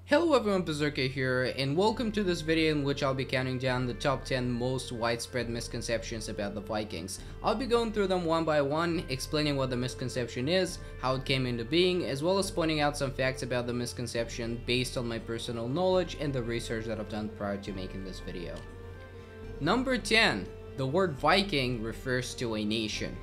Hello everyone, Berserkhead here, and welcome to this video in which I'll be counting down the top 10 most widespread misconceptions about the Vikings. I'll be going through them one by one, explaining what the misconception is, how it came into being, as well as pointing out some facts about the misconception based on my personal knowledge and the research that I've done prior to making this video. Number 10. The word Viking refers to a nation.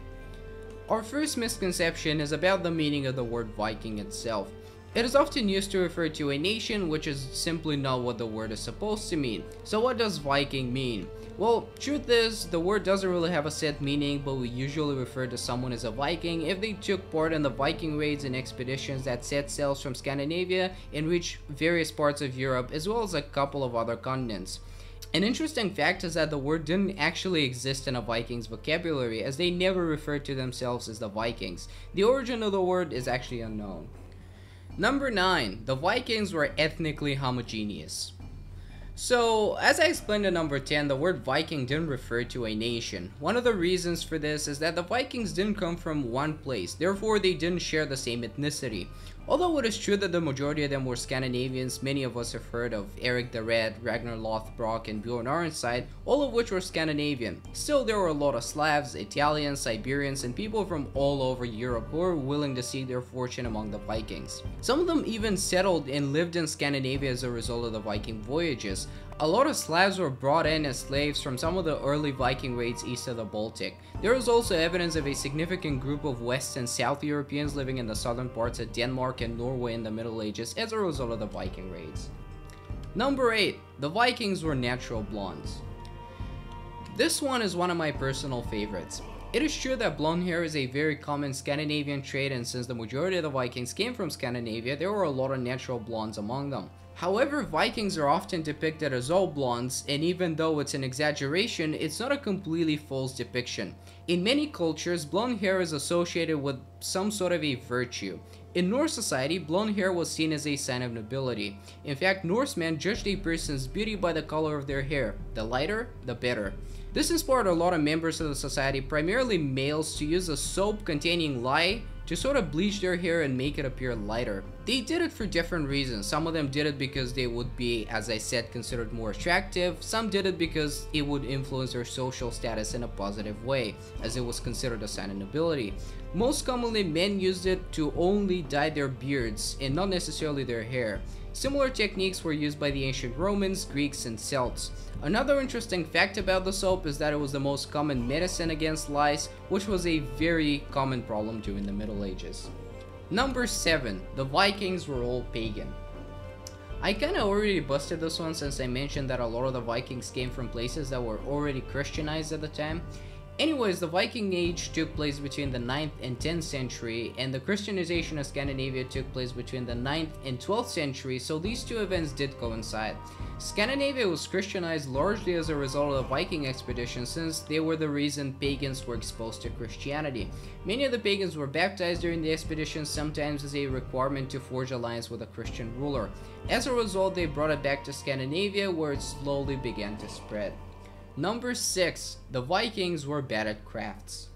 Our first misconception is about the meaning of the word Viking itself. It is often used to refer to a nation, which is simply not what the word is supposed to mean. So what does Viking mean? Well, truth is, the word doesn't really have a set meaning, but we usually refer to someone as a Viking if they took part in the Viking raids and expeditions that set sail from Scandinavia and reached various parts of Europe, as well as a couple of other continents. An interesting fact is that the word didn't actually exist in a Vikings vocabulary, as they never referred to themselves as the Vikings. The origin of the word is actually unknown. Number 9. The Vikings were ethnically homogeneous. So, as I explained in number 10, the word Viking didn't refer to a nation. One of the reasons for this is that the Vikings didn't come from one place, therefore they didn't share the same ethnicity. Although it is true that the majority of them were Scandinavians, many of us have heard of Eric the Red, Ragnar Lothbrok, and Bjorn Ironside, all of which were Scandinavian. Still, there were a lot of Slavs, Italians, Siberians, and people from all over Europe who were willing to seek their fortune among the Vikings. Some of them even settled and lived in Scandinavia as a result of the Viking voyages. A lot of Slavs were brought in as slaves from some of the early Viking raids east of the Baltic. There is also evidence of a significant group of West and South Europeans living in the southern parts of Denmark and Norway in the Middle Ages as a result of the Viking raids. Number 8. The Vikings were natural blondes. This one is one of my personal favorites. It is true that blonde hair is a very common Scandinavian trait, and since the majority of the Vikings came from Scandinavia, there were a lot of natural blondes among them. However, Vikings are often depicted as all blondes, and even though it's an exaggeration, it's not a completely false depiction. In many cultures, blonde hair is associated with some sort of a virtue. In Norse society, blonde hair was seen as a sign of nobility. In fact, Norsemen judged a person's beauty by the color of their hair. The lighter, the better. This inspired a lot of members of the society, primarily males, to use a soap containing lye to sort of bleach their hair and make it appear lighter. They did it for different reasons. Some of them did it because they would be, as I said, considered more attractive. Some did it because it would influence their social status in a positive way, as it was considered a sign of nobility. Most commonly, men used it to only dye their beards and not necessarily their hair. Similar techniques were used by the ancient Romans, Greeks, and Celts. Another interesting fact about the soap is that it was the most common medicine against lice, which was a very common problem during the Middle Ages. Number 7. The Vikings were all pagan. I kinda already busted this one since I mentioned that a lot of the Vikings came from places that were already Christianized at the time. Anyways, the Viking Age took place between the 9th and 10th century, and the Christianization of Scandinavia took place between the 9th and 12th century, so these two events did coincide. Scandinavia was Christianized largely as a result of the Viking expedition, since they were the reason pagans were exposed to Christianity. Many of the pagans were baptized during the expedition, sometimes as a requirement to forge alliance with a Christian ruler. As a result, they brought it back to Scandinavia, where it slowly began to spread. Number 6. The Vikings were bad at crafts.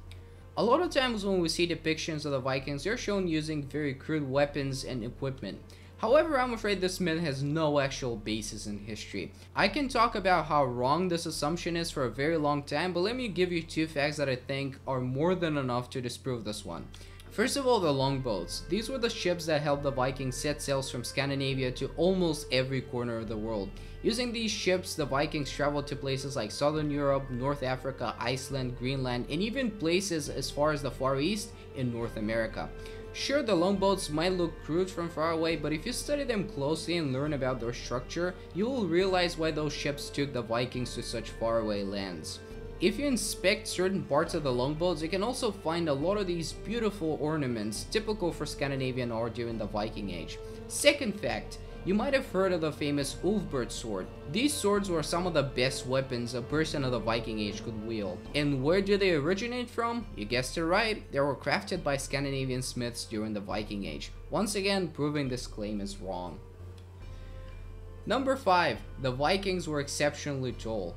A lot of times when we see depictions of the Vikings, they're shown using very crude weapons and equipment. However, I'm afraid this myth has no actual basis in history. I can talk about how wrong this assumption is for a very long time, but let me give you two facts that I think are more than enough to disprove this one. First of all, the longboats. These were the ships that helped the Vikings set sail from Scandinavia to almost every corner of the world. Using these ships, the Vikings traveled to places like Southern Europe, North Africa, Iceland, Greenland, and even places as far as the Far East in North America. Sure, the longboats might look crude from far away, but if you study them closely and learn about their structure, you will realize why those ships took the Vikings to such faraway lands. If you inspect certain parts of the longboats, you can also find a lot of these beautiful ornaments typical for Scandinavian art during the Viking Age. Second fact, you might have heard of the famous Ulfberht sword. These swords were some of the best weapons a person of the Viking Age could wield. And where do they originate from? You guessed it right, they were crafted by Scandinavian smiths during the Viking Age. Once again, proving this claim is wrong. Number 5. The Vikings were exceptionally tall.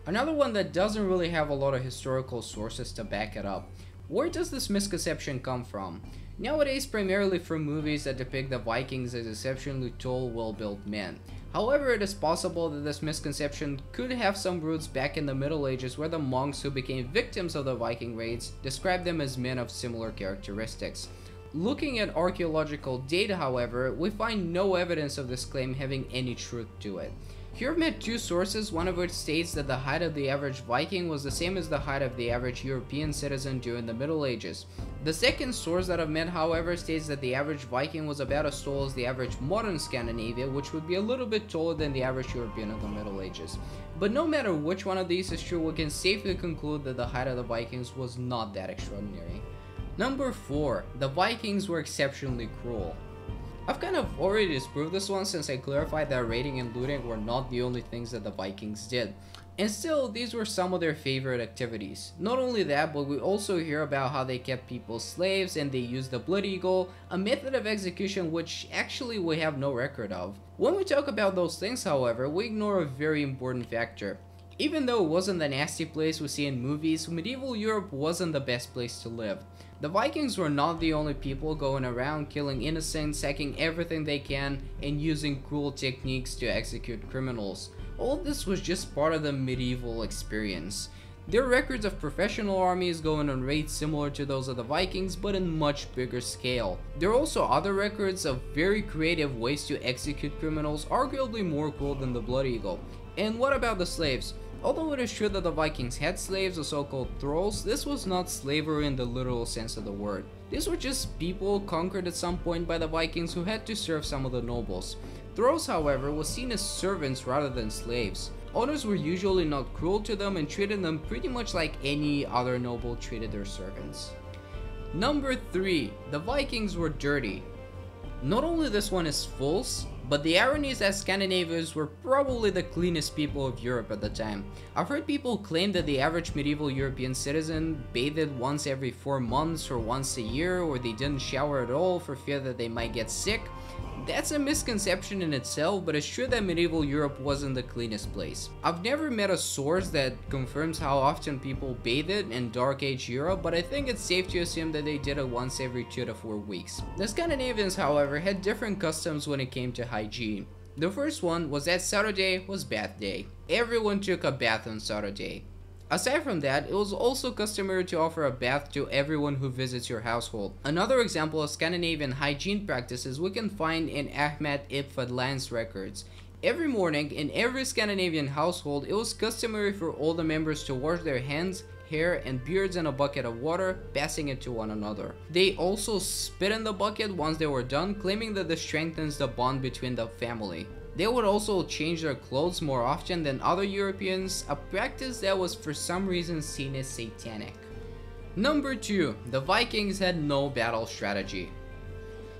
Another one that doesn't really have a lot of historical sources to back it up. Where does this misconception come from? Nowadays, primarily from movies that depict the Vikings as exceptionally tall, well-built men. However, it is possible that this misconception could have some roots back in the Middle Ages, where the monks who became victims of the Viking raids described them as men of similar characteristics. Looking at archaeological data, however, we find no evidence of this claim having any truth to it. Here I've met two sources, one of which states that the height of the average Viking was the same as the height of the average European citizen during the Middle Ages. The second source that I've met, however, states that the average Viking was about as tall as the average modern Scandinavia, which would be a little bit taller than the average European of the Middle Ages. But no matter which one of these is true, we can safely conclude that the height of the Vikings was not that extraordinary. Number 4. The Vikings were exceptionally cruel. I've kind of already disproved this one since I clarified that raiding and looting were not the only things that the Vikings did. And still, these were some of their favorite activities. Not only that, but we also hear about how they kept people slaves and they used the blood eagle, a method of execution which actually we have no record of. When we talk about those things, however, we ignore a very important factor. Even though it wasn't the nasty place we see in movies, medieval Europe wasn't the best place to live. The Vikings were not the only people going around killing innocents, sacking everything they can, and using cruel techniques to execute criminals. All this was just part of the medieval experience. There are records of professional armies going on raids similar to those of the Vikings, but in much bigger scale. There are also other records of very creative ways to execute criminals, arguably more cruel than the Blood Eagle. And what about the slaves? Although it is true that the Vikings had slaves, or so-called thralls, this was not slavery in the literal sense of the word. These were just people conquered at some point by the Vikings who had to serve some of the nobles. Thralls, however, were seen as servants rather than slaves. Owners were usually not cruel to them and treated them pretty much like any other noble treated their servants. Number 3. The Vikings were dirty. Not only this one is false, but the irony is that Scandinavians were probably the cleanest people of Europe at the time. I've heard people claim that the average medieval European citizen bathed once every 4 months or once a year, or they didn't shower at all for fear that they might get sick. That's a misconception in itself, but it's true that medieval Europe wasn't the cleanest place. I've never met a source that confirms how often people bathed in Dark Age Europe, but I think it's safe to assume that they did it once every 2 to 4 weeks. The Scandinavians, however, had different customs when it came to hygiene. The first one was that Saturday was bath day. Everyone took a bath on Saturday. Aside from that, it was also customary to offer a bath to everyone who visits your household. Another example of Scandinavian hygiene practices we can find in Ahmed ibn Fadlan's records. Every morning, in every Scandinavian household, it was customary for all the members to wash their hands, hair, and beards in a bucket of water, passing it to one another. They also spit in the bucket once they were done, claiming that this strengthens the bond between the family. They would also change their clothes more often than other Europeans, a practice that was for some reason seen as satanic. Number 2. The Vikings had no battle strategy.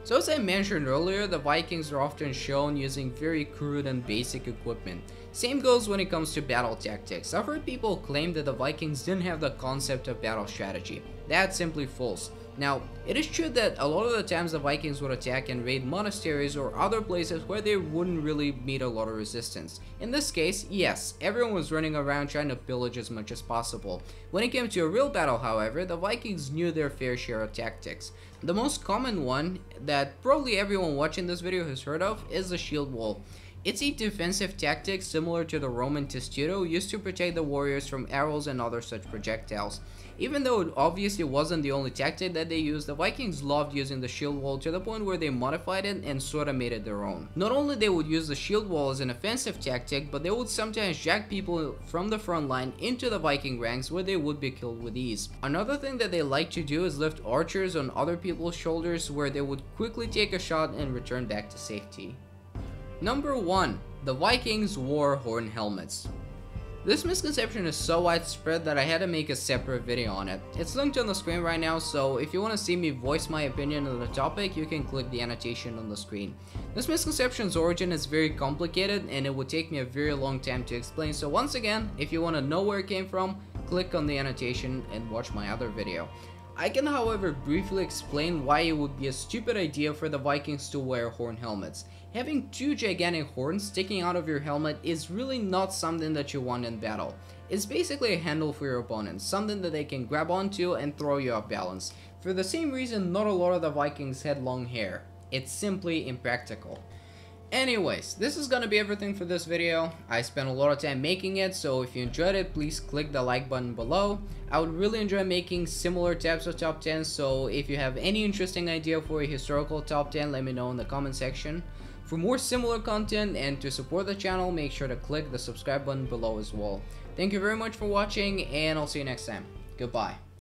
So as I mentioned earlier, the Vikings are often shown using very crude and basic equipment. Same goes when it comes to battle tactics. I've heard people claim that the Vikings didn't have the concept of battle strategy. That's simply false. Now, it is true that a lot of the times the Vikings would attack and raid monasteries or other places where they wouldn't really meet a lot of resistance. In this case, yes, everyone was running around trying to pillage as much as possible. When it came to a real battle, however, the Vikings knew their fair share of tactics. The most common one that probably everyone watching this video has heard of is the shield wall. It's a defensive tactic similar to the Roman testudo used to protect the warriors from arrows and other such projectiles. Even though it obviously wasn't the only tactic that they used, the Vikings loved using the shield wall to the point where they modified it and sorta made it their own. Not only they would use the shield wall as an offensive tactic, but they would sometimes drag people from the front line into the Viking ranks where they would be killed with ease. Another thing that they like to do is lift archers on other people's shoulders where they would quickly take a shot and return back to safety. Number 1. The Vikings wore horn helmets. This misconception is so widespread that I had to make a separate video on it. It's linked on the screen right now, so if you want to see me voice my opinion on the topic, you can click the annotation on the screen. This misconception's origin is very complicated and it would take me a very long time to explain, so once again, if you want to know where it came from, click on the annotation and watch my other video. I can, however, briefly explain why it would be a stupid idea for the Vikings to wear horn helmets. Having 2 gigantic horns sticking out of your helmet is really not something that you want in battle. It's basically a handle for your opponents, something that they can grab onto and throw you off balance. For the same reason not a lot of the Vikings had long hair. It's simply impractical. Anyways, this is gonna be everything for this video. I spent a lot of time making it, so if you enjoyed it, please click the like button below. I would really enjoy making similar types of top 10s, so if you have any interesting idea for a historical top 10, let me know in the comment section. For more similar content and to support the channel, make sure to click the subscribe button below as well. Thank you very much for watching, and I'll see you next time. Goodbye.